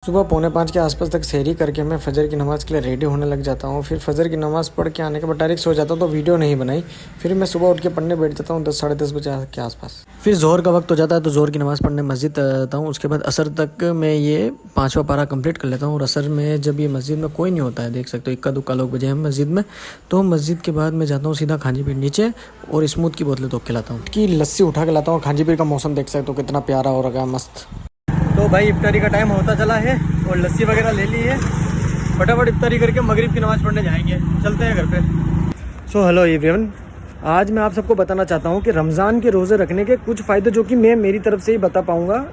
सुबह 4:45 के आसपास तक सहरी करके मैं फ़जर की नमाज़ के लिए रेडी होने लग जाता हूँ। फिर फ़जर की नमाज़ पढ़ के आने के बाद डायरेक्ट सो जाता हूँ, तो वीडियो नहीं बनाई। फिर मैं सुबह उठ के पढ़ने बैठ जाता हूँ 10 साढ़े 10 बजे के आसपास। फिर ज़ोहर का वक्त हो जाता है तो ज़ोहर की नमाज़ पढ़ने मस्जिद आता हूँ। उसके बाद असर तक मैं ये 5वां पारा कंप्लीट कर लेता हूँ। और असर में जब ये मस्जिद में कोई नहीं होता है, देख सकते हो इक्का दुक्का लोग बजे हैं मस्जिद में, तो मस्जिद के बाद मैं जाता हूँ सीधा खांची पीर नीचे और स्मूथ की बोतलें धो के लाता हूँ कि लस्सी उठा के लाता हूँ। खांची पीर का मौसम देख सकते हो कितना प्यारा हो रखा है, मस्त। तो भाई इफ्तारी का टाइम होता चला है और लस्सी वगैरह ले ली है। फटाफट इफ्तारी करके मगरिब की नमाज़ पढ़ने जाएंगे, चलते हैं घर पे। सो हेलो एवरीवन, आज मैं आप सबको बताना चाहता हूँ कि रमज़ान के रोज़े रखने के कुछ फ़ायदे जो कि मैं मेरी तरफ से ही बता पाऊँगा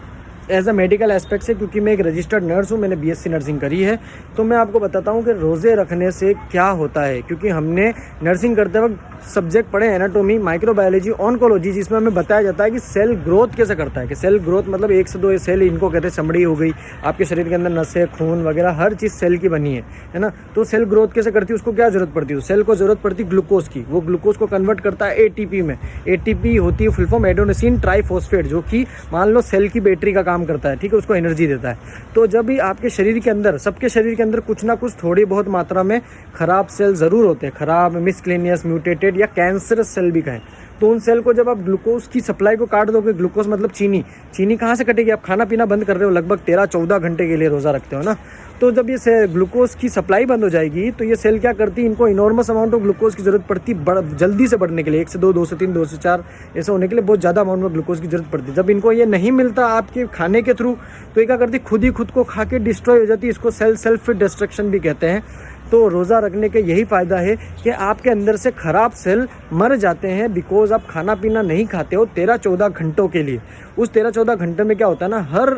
एज अ मेडिकल एस्पेक्ट से, क्योंकि मैं एक रजिस्टर्ड नर्स हूँ, मैंने बीएससी नर्सिंग करी है। तो मैं आपको बताता हूँ कि रोज़े रखने से क्या होता है, क्योंकि हमने नर्सिंग करते वक्त सब्जेक्ट पढ़े एनाटोमी, माइक्रोबायोलॉजी, ऑन्कोलॉजी, जिसमें हमें बताया जाता है कि सेल ग्रोथ कैसे करता है। कि सेल ग्रोथ मतलब 1 से 2 सेल, इनको कहते हैं चमड़ी हो गई, आपके शरीर के अंदर नसें, खून वगैरह हर चीज़ सेल की बनी है ना। तो सेल ग्रोथ कैसे करती है, उसको क्या ज़रूरत पड़ती है, सेल को ज़रूरत पड़ती है ग्लूकोज की। वो ग्लूकोज को कन्वर्ट करता है एटीपी में। एटीपी होती है फुल फॉर्म एडेनोसिन ट्राइफॉस्फेट, जो कि मान लो सेल की बैटरी का काम करता है, ठीक है, उसको एनर्जी देता है। तो जब भी आपके शरीर के अंदर, सबके शरीर के अंदर कुछ ना कुछ थोड़ी बहुत मात्रा में खराब सेल ज़रूर होते हैं, खराब, मिसक्लेनियस, म्यूटेटेड या कैंसरस सेल भी कहें। तो उन सेल को जब आप ग्लूकोज की सप्लाई को काट दोगे, ग्लूकोज मतलब चीनी, चीनी कहाँ से कटेगी, आप खाना पीना बंद कर रहे हो, लगभग 13-14 घंटे के लिए रोज़ा रखते हो ना। तो जब ये ग्लूकोज की सप्लाई बंद हो जाएगी तो ये सेल क्या करती है, इनको इनॉर्मस अमाउंट ऑफ ग्लूकोज की ज़रूरत पड़ती है जल्दी से बढ़ने के लिए, 1 से 2, 2 से 3, 2 से 4 ऐसे होने के लिए बहुत ज़्यादा अमाउंट में ग्लूकोज की ज़रूरत पड़ती है। जब इनको ये नहीं मिलता आपके खाने के थ्रू, तो ये क्या करती है, खुद ही खुद को खा के डिस्ट्रॉय हो जाती है। इसको सेल्फ डिस्ट्रक्शन भी कहते हैं। तो रोज़ा रखने के यही फ़ायदा है कि आपके अंदर से ख़राब सेल मर जाते हैं, बिकॉज आप खाना पीना नहीं खाते हो 13-14 घंटों के लिए। उस 13-14 घंटे में क्या होता है ना, हर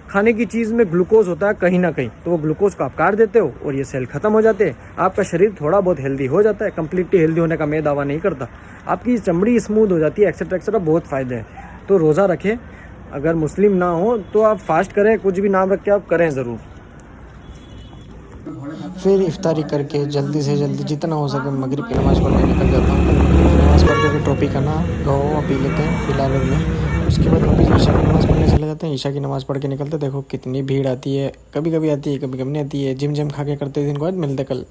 खाने की चीज़ में ग्लूकोज होता है कहीं ना कहीं, तो वो ग्लूकोज को आप काट देते हो और ये सेल ख़त्म हो जाते हैं। आपका शरीर थोड़ा बहुत हेल्दी हो जाता है, कम्प्लीटली हेल्दी होने का मैं दावा नहीं करता। आपकी चमड़ी स्मूथ हो जाती है, एक्सेट्रा एक्सेट्रा, बहुत फ़ायदे हैं। तो रोज़ा रखें, अगर मुस्लिम ना हो तो आप फास्ट करें, कुछ भी नाम रख के आप करें ज़रूर। फिर इफ्तारी करके जल्दी से जल्दी जितना हो सके मगरिब की नमाज़ पढ़ने निकल जाता हूँ। नमाज़ पढ़ के टोपी का ना गो पी लेते हैं बिलाल में। उसके बाद वापस ईशा की नमाज़ पढ़ने चले जाते हैं। ईशा की नमाज़ पढ़ के निकलते, देखो कितनी भीड़ आती है, कभी कभी आती है, कभी कभी नहीं आती है। जिम खा के करते दिन को आज मिलते कल।